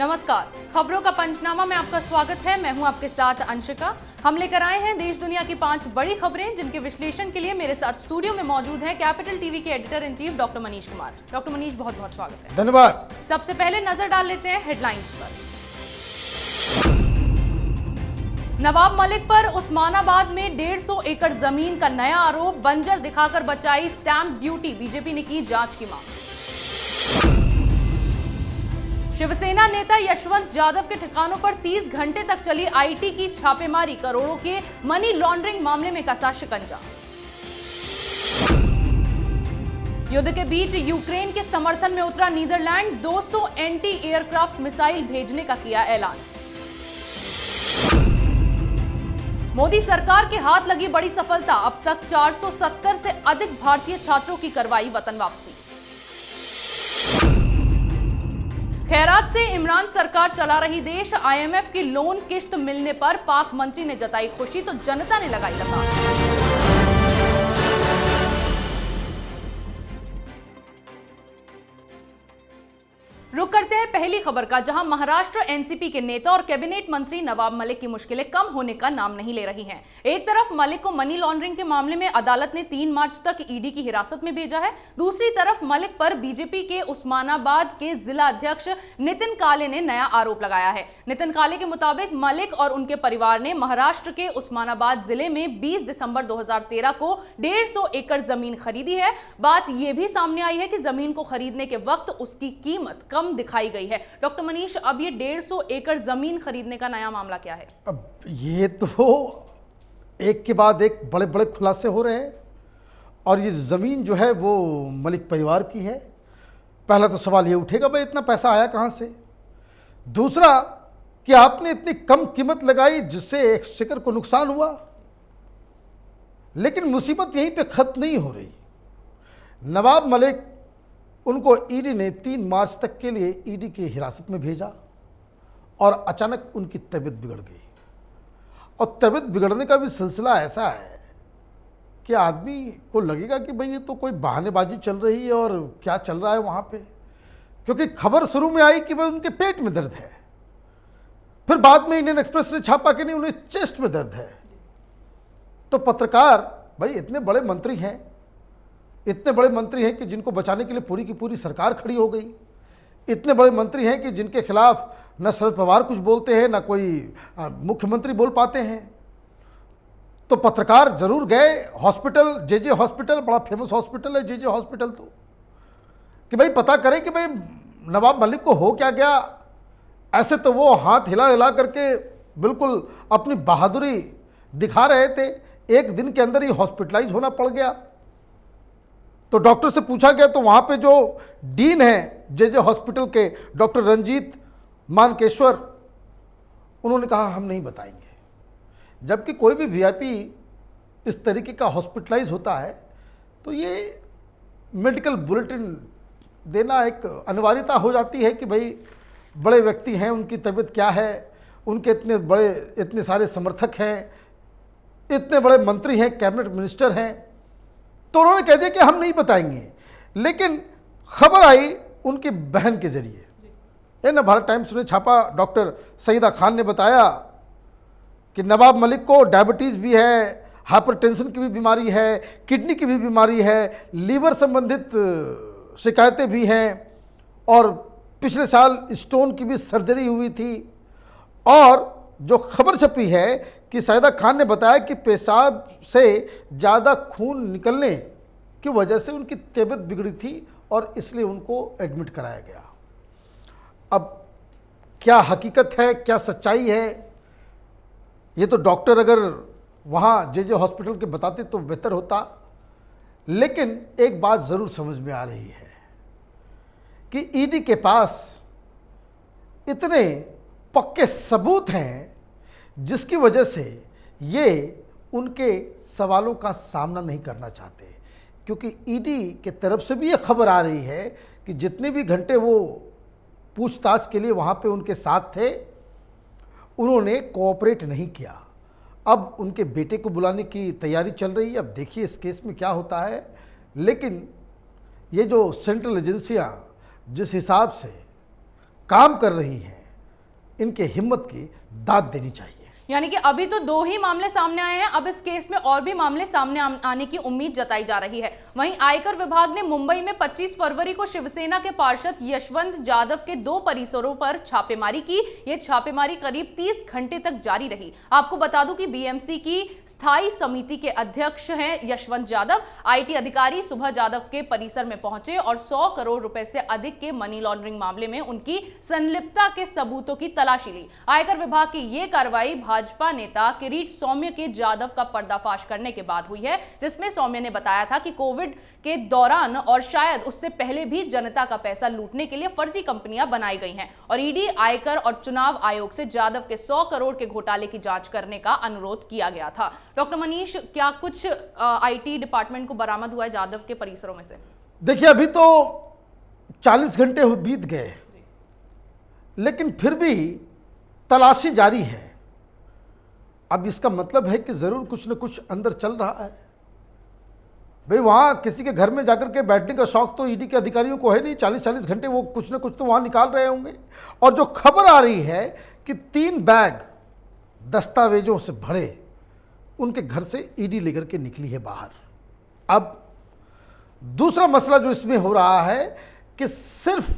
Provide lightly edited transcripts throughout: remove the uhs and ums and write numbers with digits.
नमस्कार, खबरों का पंचनामा में आपका स्वागत है। मैं हूं आपके साथ अंशिका। हम लेकर आए हैं देश दुनिया की 5 बड़ी खबरें, जिनके विश्लेषण के लिए मेरे साथ स्टूडियो में मौजूद हैं कैपिटल टीवी के editor in chief doctor Manish Kumar. Doctor Manish, बहुत बहुत स्वागत है। धन्यवाद। सबसे पहले नजर डाल लेते हैं हेडलाइंस पर। नवाब मलिक पर उस्मानाबाद में 150 एकड़ जमीन का नया आरोप, बंजर दिखाकर बचाई स्टैंप ड्यूटी, बीजेपी ने की जांच की मांग। शिवसेना नेता यशवंत यादव के ठिकानों पर 30 घंटे तक चली आईटी की छापेमारी, करोड़ों के मनी लॉन्ड्रिंग मामले में कसा शिकंजा। युद्ध के बीच यूक्रेन के समर्थन में उतरा नीदरलैंड, 200 एंटी एयरक्राफ्ट मिसाइल भेजने का किया ऐलान। मोदी सरकार के हाथ लगी बड़ी सफलता, अब तक 470 से अधिक भारतीय छात्रों की करवाई वतन वापसी। खैरात से इमरान सरकार चला रही देश, आईएमएफ की लोन किश्त मिलने पर पाक मंत्री ने जताई खुशी, तो जनता ने लगाई लताम। रुक करते हैं पहली खबर का, जहां महाराष्ट्र एनसीपी के नेता और कैबिनेट मंत्री नवाब मलिक की मुश्किलें कम होने का नाम नहीं ले रही हैं। एक तरफ मलिक को मनी लॉन्ड्रिंग के मामले में अदालत ने 3 मार्च तक ईडी की हिरासत में भेजा है, दूसरी तरफ मलिक पर बीजेपी के उस्मानाबाद के जिला अध्यक्ष नितिन काले ने नया आरोप लगाया है। नितिन काले के मुताबिक मलिक और उनके परिवार ने महाराष्ट्र के उस्मानाबाद जिले में 20 दिसंबर 2013 को 150 एकड़ जमीन खरीदी है। बात यह भी सामने आई है कि जमीन को खरीदने के वक्त उसकी कीमत कम दिखाई गई है। डॉक्टर मनीष, अब ये 150 एकड़ जमीन खरीदने का नया मामला क्या है? अब ये तो एक के बाद एक बड़े बड़े खुलासे हो रहे हैं और ये ज़मीन जो है वो मलिक परिवार की है। पहला तो सवाल ये उठेगा, भाई इतना पैसा आया कहाँ से? दूसरा कि आपने इतनी कम कीमत लगाई जिससे एक्सचेकर को नुकसान हुआ। लेकिन मुसीबत यहीं पे खत्म नहीं हो रही। नवाब मलिक, उनको ईडी ने 3 मार्च तक के लिए ईडी की हिरासत में भेजा और अचानक उनकी तबीयत बिगड़ गई। और तबीयत बिगड़ने का भी सिलसिला ऐसा है कि आदमी को लगेगा कि भाई ये तो कोई बहानेबाजी चल रही है और क्या चल रहा है वहाँ पे, क्योंकि खबर शुरू में आई कि भाई उनके पेट में दर्द है, फिर बाद में इंडियन एक्सप्रेस ने छापा कि नहीं उन्हें चेस्ट में दर्द है। तो पत्रकार, भाई इतने बड़े मंत्री हैं, इतने बड़े मंत्री हैं कि जिनको बचाने के लिए पूरी की पूरी सरकार खड़ी हो गई। इतने बड़े मंत्री हैं कि जिनके खिलाफ न शरद पवार कुछ बोलते हैं, न कोई मुख्यमंत्री बोल पाते हैं। तो पत्रकार जरूर गए हॉस्पिटल, जेजे हॉस्पिटल, बड़ा फेमस हॉस्पिटल है जेजे हॉस्पिटल, तो कि भाई पता करें कि भाई नवाब मलिक को हो क्या गया। ऐसे तो वो हाथ हिला हिला करके बिल्कुल अपनी बहादुरी दिखा रहे थे, एक दिन के अंदर ही हॉस्पिटलाइज होना पड़ गया। तो डॉक्टर से पूछा गया तो वहाँ पे जो डीन है जेजे हॉस्पिटल के, डॉक्टर रंजीत मानकेश्वर, उन्होंने कहा हम नहीं बताएंगे। जबकि कोई भी वीआईपी इस तरीके का हॉस्पिटलाइज होता है तो ये मेडिकल बुलेटिन देना एक अनिवार्यता हो जाती है कि भाई बड़े व्यक्ति हैं, उनकी तबीयत क्या है, उनके इतने सारे समर्थक हैं, इतने बड़े मंत्री हैं, कैबिनेट मिनिस्टर हैं, तो उन्होंने कह दिया कि हम नहीं बताएंगे। लेकिन खबर आई उनकी बहन के जरिए, ये न भारत टाइम्स ने छापा, डॉक्टर सईदा खान ने बताया कि नवाब मलिक को डायबिटीज़ भी है, हाइपरटेंशन की भी बीमारी है, किडनी की भी बीमारी है, लीवर संबंधित शिकायतें भी हैं और पिछले साल स्टोन की भी सर्जरी हुई थी। और जो खबर छपी है कि सईदा खान ने बताया कि पेशाब से ज़्यादा खून निकलने की वजह से उनकी तबीयत बिगड़ी थी और इसलिए उनको एडमिट कराया गया। अब क्या हकीकत है, क्या सच्चाई है, ये तो डॉक्टर अगर वहाँ जेजे हॉस्पिटल के बताते तो बेहतर होता। लेकिन एक बात ज़रूर समझ में आ रही है कि ईडी के पास इतने पक्के सबूत हैं जिसकी वजह से ये उनके सवालों का सामना नहीं करना चाहते, क्योंकि ईडी के तरफ से भी ये खबर आ रही है कि जितने भी घंटे वो पूछताछ के लिए वहाँ पे उनके साथ थे, उन्होंने कोऑपरेट नहीं किया। अब उनके बेटे को बुलाने की तैयारी चल रही है, अब देखिए इस केस में क्या होता है। लेकिन ये जो सेंट्रल एजेंसियाँ जिस हिसाब से काम कर रही हैं इनके हिम्मत की दाद देनी चाहिए। यानी कि अभी तो 2 ही मामले सामने आए हैं, अब इस केस में और भी मामले सामने आने की उम्मीद जताई जा रही है। वहीं आयकर विभाग ने मुंबई में 25 फरवरी को शिवसेना के पार्षद यशवंत यादव के 2 परिसरों पर छापेमारी की। यह छापेमारी करीब 30 घंटे तक जारी रही। आपको बता दूं कि बीएमसी की स्थायी समिति के अध्यक्ष हैं यशवंत यादव। आईटी अधिकारी सुभा यादव के परिसर में पहुंचे और 100 करोड़ रुपए से अधिक के मनी लॉन्ड्रिंग मामले में उनकी संलिप्तता के सबूतों की तलाशी ली। आयकर विभाग की यह कार्रवाई भाजपा नेता किरीट सौम्य के यादव का पर्दाफाश करने के बाद हुई है, जिसमें सौम्य ने बताया था कि कोविड के दौरान और शायद उससे पहले भी जनता का पैसा लूटने के लिए फर्जी कंपनियां बनाई गई हैं और ईडी, आयकर और चुनाव आयोग से यादव के 100 करोड़ के घोटाले की जांच करने का अनुरोध किया गया था। डॉक्टर मनीष, क्या कुछ आईटी डिपार्टमेंट को बरामद हुआ है यादव के परिसरों में से? देखिए, अभी तो 40 घंटे बीत गए, लेकिन फिर भी तलाशी जारी है। अब इसका मतलब है कि जरूर कुछ न कुछ अंदर चल रहा है। भाई, वहां किसी के घर में जाकर के बैठने का शौक तो ईडी के अधिकारियों को है नहीं। 40-40 घंटे वो कुछ न कुछ तो वहां निकाल रहे होंगे। और जो खबर आ रही है कि 3 बैग दस्तावेजों से भरे उनके घर से ईडी लेकर के निकली है बाहर। अब दूसरा मसला जो इसमें हो रहा है कि सिर्फ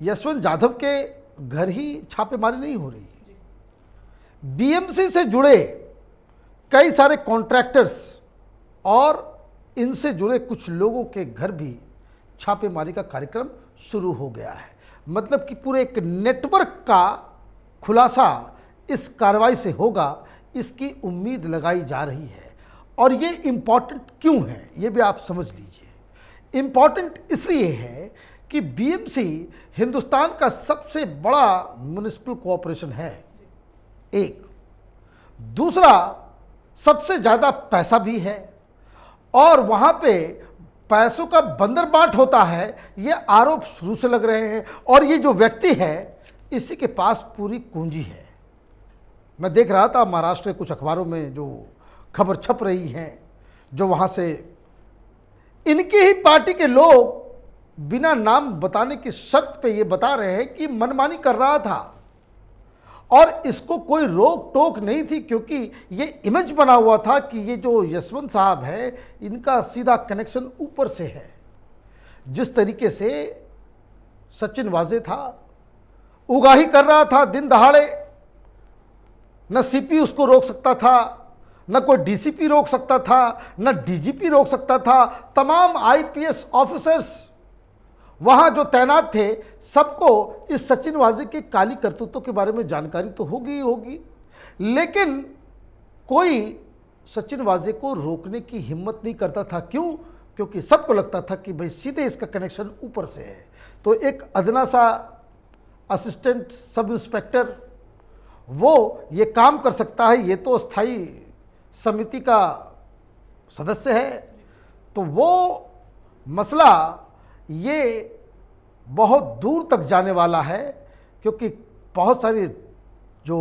यशवंत यादव के घर ही छापेमारी नहीं हो रही, बीएमसी से जुड़े कई सारे कॉन्ट्रैक्टर्स और इनसे जुड़े कुछ लोगों के घर भी छापेमारी का कार्यक्रम शुरू हो गया है। मतलब कि पूरे एक नेटवर्क का खुलासा इस कार्रवाई से होगा, इसकी उम्मीद लगाई जा रही है। और ये इम्पॉर्टेंट क्यों है, ये भी आप समझ लीजिए। इम्पॉर्टेंट इसलिए है कि बीएमसी हिंदुस्तान का सबसे बड़ा म्युनिसिपल कॉरपोरेशन है, एक। दूसरा, सबसे ज़्यादा पैसा भी है और वहाँ पे पैसों का बंदरबाट होता है, ये आरोप शुरू से लग रहे हैं। और ये जो व्यक्ति है, इसी के पास पूरी पूंजी है। मैं देख रहा था महाराष्ट्र के कुछ अखबारों में जो खबर छप रही है, जो वहाँ से इनकी ही पार्टी के लोग बिना नाम बताने की शर्त पे ये बता रहे हैं कि मनमानी कर रहा था और इसको कोई रोक टोक नहीं थी, क्योंकि ये इमेज बना हुआ था कि ये जो यशवंत साहब है, इनका सीधा कनेक्शन ऊपर से है। जिस तरीके से सचिन वाजे था, उगाही कर रहा था दिन दहाड़े, न सीपी उसको रोक सकता था, न कोई डीसीपी रोक सकता था, न डीजीपी रोक सकता था। तमाम आईपीएस ऑफिसर्स वहाँ जो तैनात थे, सबको इस सचिन वाजे के काली करतूतों के बारे में जानकारी तो होगी ही होगी, लेकिन कोई सचिन वाजे को रोकने की हिम्मत नहीं करता था। क्यों? क्योंकि सबको लगता था कि भाई सीधे इसका कनेक्शन ऊपर से है। तो एक अदना सा असिस्टेंट सब इंस्पेक्टर वो ये काम कर सकता है, ये तो स्थायी समिति का सदस्य है। तो वो मसला ये बहुत दूर तक जाने वाला है, क्योंकि बहुत सारे जो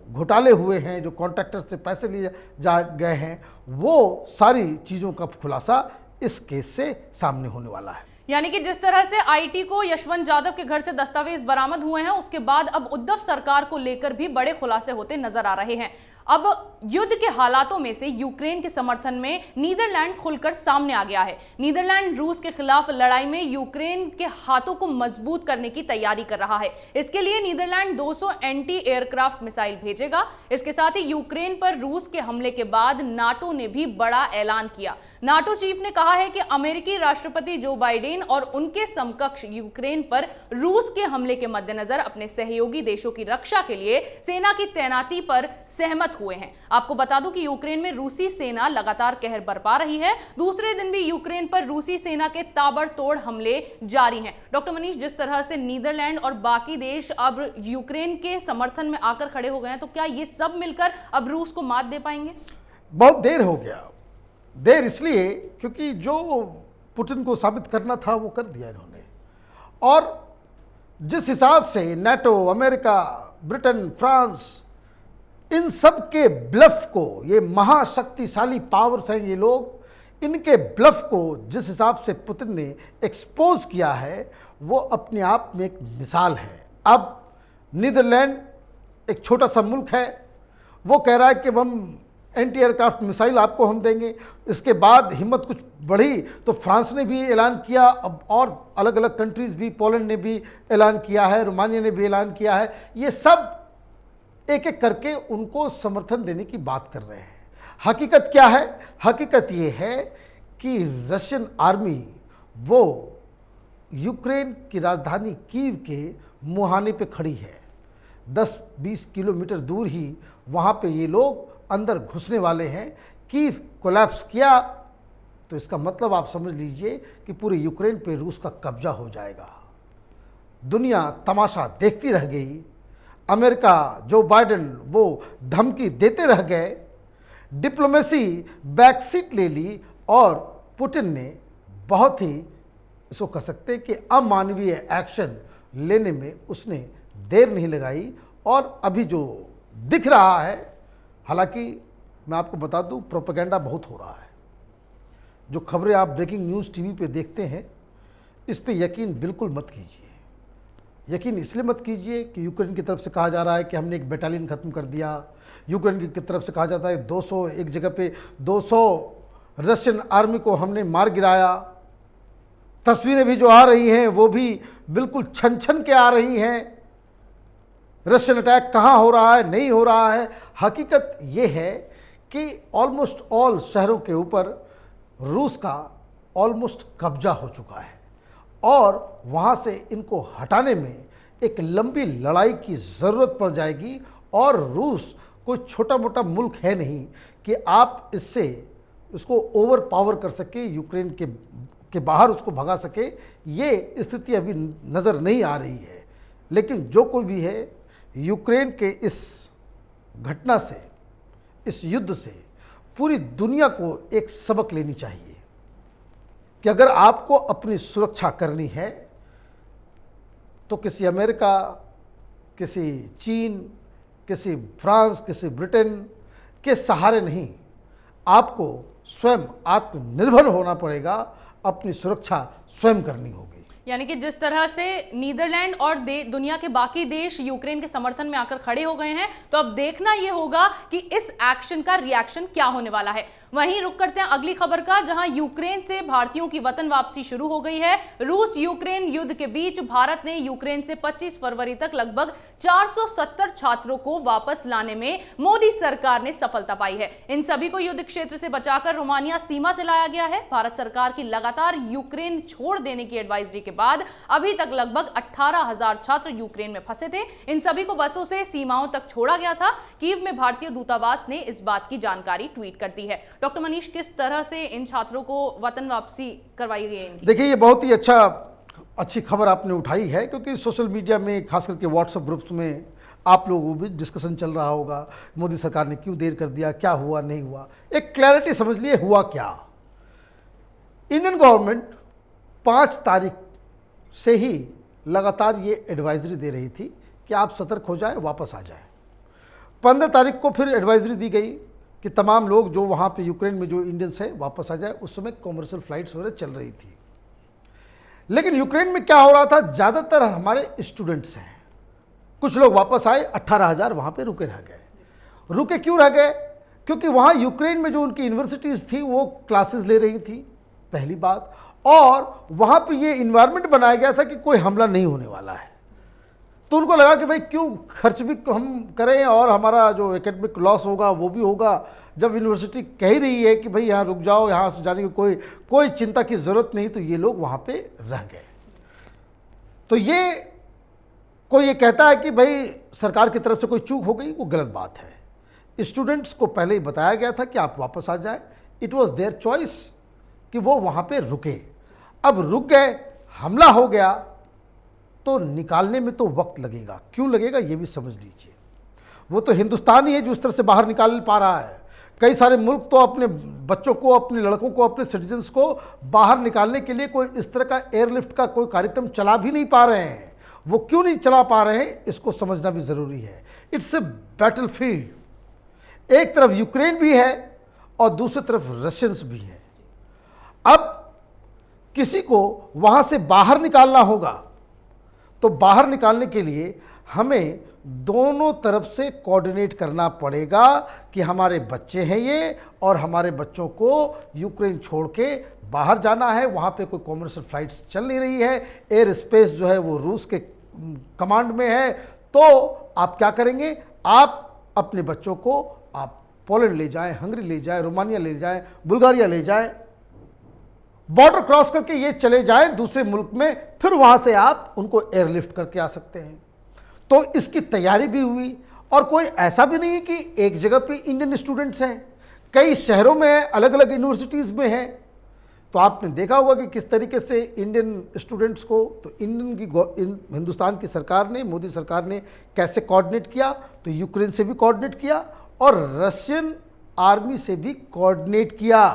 घोटाले हुए हैं, जो कॉन्ट्रैक्टर से पैसे लिए जा गए हैं, वो सारी चीज़ों का खुलासा इस केस से सामने होने वाला है। यानी कि जिस तरह से आईटी को यशवंत यादव के घर से दस्तावेज बरामद हुए हैं, उसके बाद अब उद्धव सरकार को लेकर भी बड़े खुलासे होते नजर आ रहे हैं। अब युद्ध के हालातों में से यूक्रेन के समर्थन में नीदरलैंड खुलकर सामने आ गया है। नीदरलैंड रूस के खिलाफ लड़ाई में यूक्रेन के हाथों को मजबूत करने की तैयारी कर रहा है। इसके लिए नीदरलैंड 200 एंटी एयरक्राफ्ट मिसाइल भेजेगा। इसके साथ ही यूक्रेन पर रूस के हमले के बाद नाटो ने भी बड़ा ऐलान किया। नाटो चीफ ने कहा है कि अमेरिकी राष्ट्रपति जो बाइडेन और उनके समकक्ष यूक्रेन पर रूस के हमले के मद्देनजर अपने सहयोगी देशों की रक्षा के लिए सेना की तैनाती पर सहमत हुए हैं। आपको बता दूं कि यूक्रेन में रूसी सेना लगातार कहर बरपा रही है। दूसरे दिन भी यूक्रेन पर रूसी सेना के ताबड़तोड़ हमले जारी हैं। डॉक्टर मनीष, जिस तरह से नीदरलैंड और बाकी देश अब यूक्रेन के समर्थन में आकर खड़े हो गए हैं, तो क्या ये सब मिलकर अब रूस को मात दे पाएंगे? बहुत देर हो गया। देर इसलिए क्योंकि जो पुतिन को साबित करना था वो कर दिया इन्होंने। और जिस हिसाब से नाटो, अमेरिका, ब्रिटेन, फ्रांस, इन सब के ब्लफ को, ये महाशक्तिशाली पावर्स हैं ये लोग, इनके ब्लफ को जिस हिसाब से पुतिन ने एक्सपोज किया है, वो अपने आप में एक मिसाल है। अब नीदरलैंड एक छोटा सा मुल्क है, वो कह रहा है कि हम एंटी एयरक्राफ्ट मिसाइल आपको हम देंगे। इसके बाद हिम्मत कुछ बढ़ी तो फ्रांस ने भी ऐलान किया, अब और अलग अलग कंट्रीज़ भी, पोलैंड ने भी ऐलान किया है, रोमानिया ने भी ऐलान किया है। ये सब एक एक करके उनको समर्थन देने की बात कर रहे हैं। हकीकत क्या है? हकीकत ये है कि रशियन आर्मी वो यूक्रेन की राजधानी कीव के मुहाने पे खड़ी है। 10-20 किलोमीटर दूर ही वहाँ पे ये लोग अंदर घुसने वाले हैं। कीव कोलैप्स किया तो इसका मतलब आप समझ लीजिए कि पूरे यूक्रेन पे रूस का कब्जा हो जाएगा। दुनिया तमाशा देखती रह गई। अमेरिका, जो बाइडेन वो धमकी देते रह गए, डिप्लोमेसी बैकसीट ले ली और पुतिन ने बहुत ही इसको कह सकते हैं कि अमानवीय एक्शन लेने में उसने देर नहीं लगाई। और अभी जो दिख रहा है, हालांकि मैं आपको बता दूं प्रोपेगेंडा बहुत हो रहा है। जो खबरें आप ब्रेकिंग न्यूज़ टीवी पे देखते हैं, इस पे यकीन बिल्कुल मत कीजिए। यकीन इसलिए मत कीजिए कि यूक्रेन की तरफ से कहा जा रहा है कि हमने एक बटालियन ख़त्म कर दिया। यूक्रेन की तरफ से कहा जाता है 200, एक जगह पे 200 रशियन आर्मी को हमने मार गिराया। तस्वीरें भी जो आ रही हैं वो भी बिल्कुल छन छन के आ रही हैं। रशियन अटैक कहाँ हो रहा है, नहीं हो रहा है। हकीकत ये है कि ऑलमोस्ट ऑल शहरों के ऊपर रूस का ऑलमोस्ट कब्जा हो चुका है और वहाँ से इनको हटाने में एक लंबी लड़ाई की ज़रूरत पड़ जाएगी। और रूस कोई छोटा मोटा मुल्क है नहीं कि आप इसको ओवर पावर कर सके, यूक्रेन के बाहर उसको भगा सके। ये स्थिति अभी नज़र नहीं आ रही है। लेकिन जो कोई भी है, यूक्रेन के इस घटना से, इस युद्ध से पूरी दुनिया को एक सबक लेनी चाहिए कि अगर आपको अपनी सुरक्षा करनी है तो किसी अमेरिका, किसी चीन, किसी फ्रांस, किसी ब्रिटेन के सहारे नहीं, आपको स्वयं आत्मनिर्भर होना पड़ेगा। अपनी सुरक्षा स्वयं करनी होगी। यानी कि जिस तरह से नीदरलैंड और दुनिया के बाकी देश यूक्रेन के समर्थन में आकर खड़े हो गए हैं, तो अब देखना यह होगा कि इस एक्शन का रिएक्शन क्या होने वाला है। वहीं रुक करते हैं अगली खबर का, जहां यूक्रेन से भारतीयों की वतन वापसी शुरू हो गई है। रूस यूक्रेन युद्ध के बीच भारत ने यूक्रेन से 25 फरवरी तक लगभग 470 छात्रों को वापस लाने में मोदी सरकार ने सफलता पाई है। इन सभी को युद्ध क्षेत्र से बचाकर रोमानिया सीमा से लाया गया है। भारत सरकार की लगातार यूक्रेन छोड़ देने की एडवाइजरी के बाद अभी तक लगभग 18,000 छात्र यूक्रेन में फंसे थे। इन सभी को बसों से सीमाओं तक छोड़ा गया था। कीव में भारतीय दूतावास ने इस बात की जानकारी ट्वीट कर दी है। डॉक्टर मनीष, किस तरह से इन छात्रों को वतन वापसी करवाई गई है? देखिए, ये बहुत ही अच्छी खबर आपने उठाई है, क्योंकि सोशल मीडिया में, खास करके व्हाट्सएप ग्रुप्स में आप लोगों को भी डिस्कशन चल रहा होगा, मोदी सरकार ने क्यों देर कर दिया, क्या हुआ नहीं हुआ। एक क्लैरिटी समझ लिए हुआ क्या। इंडियन गवर्नमेंट 5 तारीख से ही लगातार ये एडवाइजरी दे रही थी कि आप सतर्क हो जाए, वापस आ जाए। 15 तारीख को फिर एडवाइजरी दी गई कि तमाम लोग जो वहाँ पे यूक्रेन में जो इंडियंस हैं वापस आ जाए। उस समय कॉमर्शियल फ्लाइट्स वगैरह चल रही थी। लेकिन यूक्रेन में क्या हो रहा था, ज़्यादातर हमारे स्टूडेंट्स हैं। कुछ लोग वापस आए, 18,000 वहाँ पे रुके रह गए। रुके क्यों रह गए? क्योंकि वहाँ यूक्रेन में जो उनकी यूनिवर्सिटीज़ थी वो क्लासेस ले रही थी, पहली बात। और वहाँ पे ये इन्वायरमेंट बनाया गया था कि कोई हमला नहीं होने वाला है। तो उनको लगा कि भाई क्यों खर्च भी हम करें और हमारा जो एकेडमिक लॉस होगा वो भी होगा। जब यूनिवर्सिटी कह ही रही है कि भाई यहाँ रुक जाओ, यहाँ से जाने की कोई चिंता की ज़रूरत नहीं, तो ये लोग वहाँ पे रह गए। तो ये कोई ये कहता है कि भाई सरकार की तरफ से कोई चूक हो गई, वो गलत बात है। स्टूडेंट्स को पहले ही बताया गया था कि आप वापस आ जाए। इट वॉज देयर चॉइस कि वो वहाँ पे रुके। अब रुक गए, हमला हो गया, तो निकालने में तो वक्त लगेगा। क्यों लगेगा ये भी समझ लीजिए। वो तो हिंदुस्तान ही है जो इस तरह से बाहर निकाल पा रहा है। कई सारे मुल्क तो अपने बच्चों को, अपने लड़कों को, अपने सिटीजन्स को बाहर निकालने के लिए कोई इस तरह का एयरलिफ्ट का कोई कार्यक्रम चला भी नहीं पा रहे हैं। वो क्यों नहीं चला पा रहे हैं, इसको समझना भी ज़रूरी है। It's a battle field. एक तरफ यूक्रेन भी है और दूसरी तरफ रशियंस भी हैं। अब किसी को वहाँ से बाहर निकालना होगा, तो बाहर निकालने के लिए हमें दोनों तरफ से कोऑर्डिनेट करना पड़ेगा कि हमारे बच्चे हैं ये, और हमारे बच्चों को यूक्रेन छोड़ के बाहर जाना है। वहाँ पे कोई कॉमर्शियल फ्लाइट्स चल नहीं रही है, एयर स्पेस जो है वो रूस के कमांड में है। तो आप क्या करेंगे? आप अपने बच्चों को आप पोलैंड ले जाएं, हंगरी ले जाएं, रोमानिया ले जाएं, बुल्गारिया ले जाएं, बॉर्डर क्रॉस करके ये चले जाएं दूसरे मुल्क में, फिर वहाँ से आप उनको एयरलिफ्ट करके आ सकते हैं। तो इसकी तैयारी भी हुई, और कोई ऐसा भी नहीं है कि एक जगह पे इंडियन स्टूडेंट्स हैं, कई शहरों में हैं, अलग अलग यूनिवर्सिटीज़ में हैं। तो आपने देखा होगा कि किस तरीके से इंडियन स्टूडेंट्स को, तो हिंदुस्तान की सरकार ने, मोदी सरकार ने कैसे कोऑर्डिनेट किया, तो यूक्रेन से भी कोऑर्डिनेट किया और रशियन आर्मी से भी कोऑर्डिनेट किया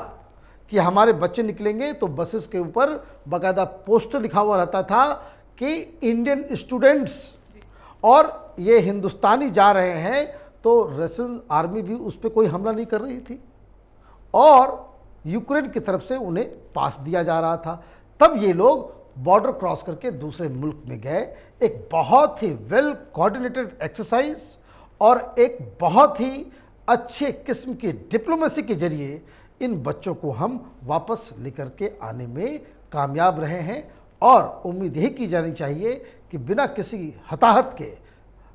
कि हमारे बच्चे निकलेंगे तो बसेस के ऊपर बाकायदा पोस्टर लिखा हुआ रहता था कि इंडियन स्टूडेंट्स, और ये हिंदुस्तानी जा रहे हैं। तो रशियन आर्मी भी उस पर कोई हमला नहीं कर रही थी, और यूक्रेन की तरफ से उन्हें पास दिया जा रहा था। तब ये लोग बॉर्डर क्रॉस करके दूसरे मुल्क में गए। एक बहुत ही वेल कोऑर्डिनेटेड एक्सरसाइज और एक बहुत ही अच्छे किस्म की डिप्लोमेसी के जरिए इन बच्चों को हम वापस लेकर के आने में कामयाब रहे हैं, और उम्मीद यही की जानी चाहिए कि बिना किसी हताहत के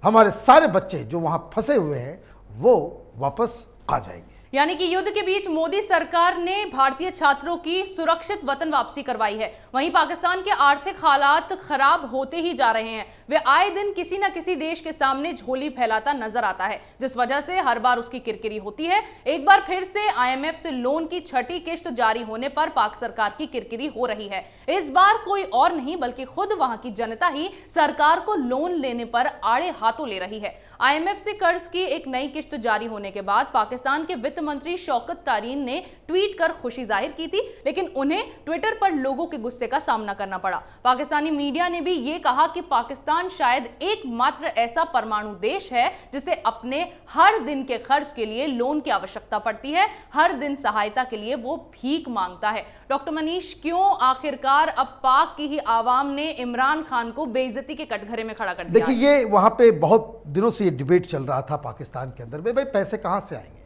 हमारे सारे बच्चे जो वहाँ फंसे हुए हैं वो वापस आ जाएंगे। यानी कि युद्ध के बीच मोदी सरकार ने भारतीय छात्रों की सुरक्षित वतन वापसी करवाई है। वहीं पाकिस्तान के आर्थिक हालात खराब होते ही जा रहे हैं। वे आए दिन किसी न किसी देश के सामने झोली फैलाता नजर आता है, जिस वजह से हर बार उसकी किरकिरी होती है। एक बार फिर से IMF से लोन की छठी किश्त जारी होने पर पाक सरकार की किरकिरी हो रही है। इस बार कोई और नहीं बल्कि खुद वहां की जनता ही सरकार को लोन लेने पर आड़े हाथों ले रही है। IMF से कर्ज की एक नई किश्त जारी होने के बाद पाकिस्तान के वित्त मंत्री शौकत तारीन ने ट्वीट कर खुशी जाहिर की थी, लेकिन उन्हें ट्विटर पर लोगों के गुस्से का सामना करना पड़ा। पाकिस्तानी मीडिया ने भी यह कहा कि पाकिस्तान शायद एकमात्र ऐसा परमाणु देश है जिसे अपने हर दिन के खर्च के लिए लोन की आवश्यकता पड़ती है। हर दिन सहायता के लिए वो भीख मांगता है। डॉक्टर मनीष, क्यों आखिरकार अब पाक की ही आवाम ने इमरान खान को बेइज्जती के कटघरे में खड़ा कर दिया? देखिए, ये वहां पे बहुत दिनों से ये डिबेट चल रहा था पाकिस्तान के अंदर में, भाई पैसे कहां से आएंगे?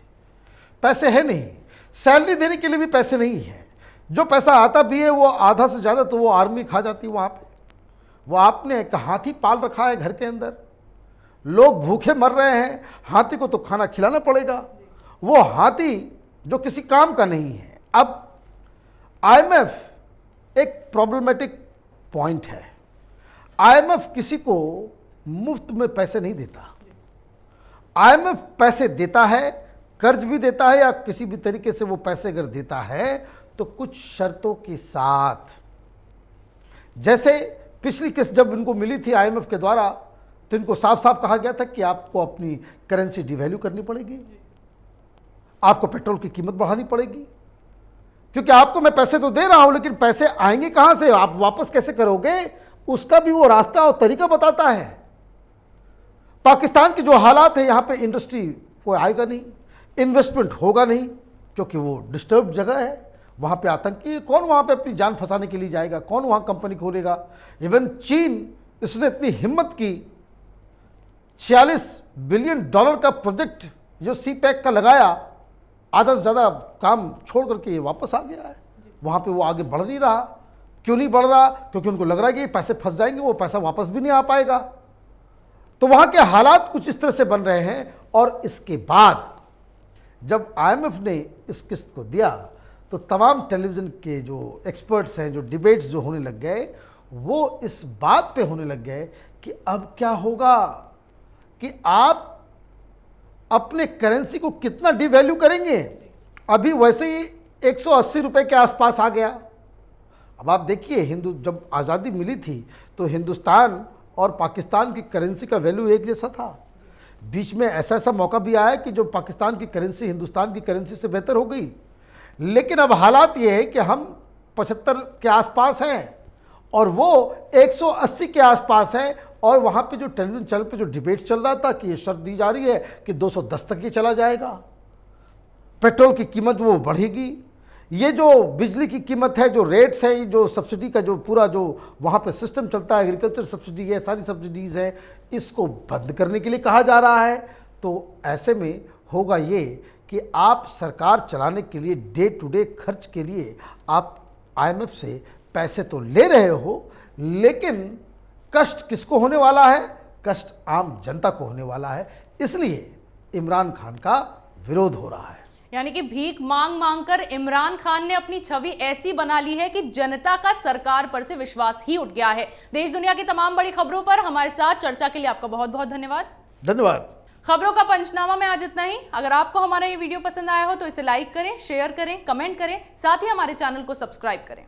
पैसे है नहीं, सैलरी देने के लिए भी पैसे नहीं है। जो पैसा आता भी है वो आधा से ज़्यादा तो वो आर्मी खा जाती है वहाँ पे। वो आपने एक हाथी पाल रखा है घर के अंदर, लोग भूखे मर रहे हैं, हाथी को तो खाना खिलाना पड़ेगा। वो हाथी जो किसी काम का नहीं है। अब IMF एक प्रॉब्लमेटिक पॉइंट है। IMF किसी को मुफ्त में पैसे नहीं देता। IMF पैसे देता है, कर्ज भी देता है, या किसी भी तरीके से वो पैसे अगर देता है तो कुछ शर्तों के साथ। जैसे पिछली किस्त जब इनको मिली थी IMF के द्वारा, तो इनको साफ साफ कहा गया था कि आपको अपनी करेंसी डिवैल्यू करनी पड़ेगी, आपको पेट्रोल की कीमत बढ़ानी पड़ेगी, क्योंकि आपको मैं पैसे तो दे रहा हूं लेकिन पैसे आएंगे कहां से, आप वापस कैसे करोगे, उसका भी वो रास्ता और तरीका बताता है। पाकिस्तान के जो हालात है, यहां पे इंडस्ट्री कोई आएगा नहीं, इन्वेस्टमेंट होगा नहीं, क्योंकि वो डिस्टर्ब जगह है। वहाँ पे आतंकी, कौन वहाँ पे अपनी जान फंसाने के लिए जाएगा, कौन वहाँ कंपनी खोलेगा। इवन चीन, इसने इतनी हिम्मत की, $46 बिलियन का प्रोजेक्ट जो CPEC का लगाया, आधा से ज़्यादा काम छोड़ करके ये वापस आ गया है। वहाँ पे वो आगे बढ़ नहीं रहा। क्यों नहीं बढ़ रहा? क्योंकि उनको लग रहा है कि ये पैसे फंस जाएंगे, वो पैसा वापस भी नहीं आ पाएगा। तो वहाँ के हालात कुछ इस तरह से बन रहे हैं। और इसके बाद जब IMF ने इस किस्त को दिया तो तमाम टेलीविज़न के जो एक्सपर्ट्स हैं, जो डिबेट्स जो होने लग गए, वो इस बात पे होने लग गए कि अब क्या होगा, कि आप अपने करेंसी को कितना डिवैल्यू करेंगे। अभी वैसे ही 180 रुपये के आसपास आ गया। अब आप देखिए, जब आज़ादी मिली थी तो हिंदुस्तान और पाकिस्तान की करेंसी का वैल्यू एक जैसा था। बीच में ऐसा मौका भी आया कि जो पाकिस्तान की करेंसी हिंदुस्तान की करेंसी से बेहतर हो गई। लेकिन अब हालात ये है कि हम 75 के आसपास हैं और वो 180 के आसपास हैं। और वहाँ पे जो टेलीविज़न चैनल पे जो डिबेट चल रहा था कि ये शर्त दी जा रही है कि 210 तक ये चला जाएगा, पेट्रोल की कीमत वो बढ़ेगी, ये जो बिजली की कीमत है, जो रेट्स है, जो सब्सिडी का जो पूरा जो वहाँ पे सिस्टम चलता है, एग्रीकल्चर सब्सिडी है, सारी सब्सिडीज़ हैं, इसको बंद करने के लिए कहा जा रहा है। तो ऐसे में होगा ये कि आप सरकार चलाने के लिए डे टू डे खर्च के लिए आप IMF से पैसे तो ले रहे हो, लेकिन कष्ट किसको होने वाला है? कष्ट आम जनता को होने वाला है। इसलिए इमरान खान का विरोध हो रहा है। यानी कि भीख मांग मांग कर इमरान खान ने अपनी छवि ऐसी बना ली है कि जनता का सरकार पर से विश्वास ही उठ गया है। देश दुनिया की तमाम बड़ी खबरों पर हमारे साथ चर्चा के लिए आपका बहुत बहुत धन्यवाद। धन्यवाद। खबरों का पंचनामा में आज इतना ही। अगर आपको हमारा ये वीडियो पसंद आया हो तो इसे लाइक करें, शेयर करें, कमेंट करें, साथ ही हमारे चैनल को सब्सक्राइब करें।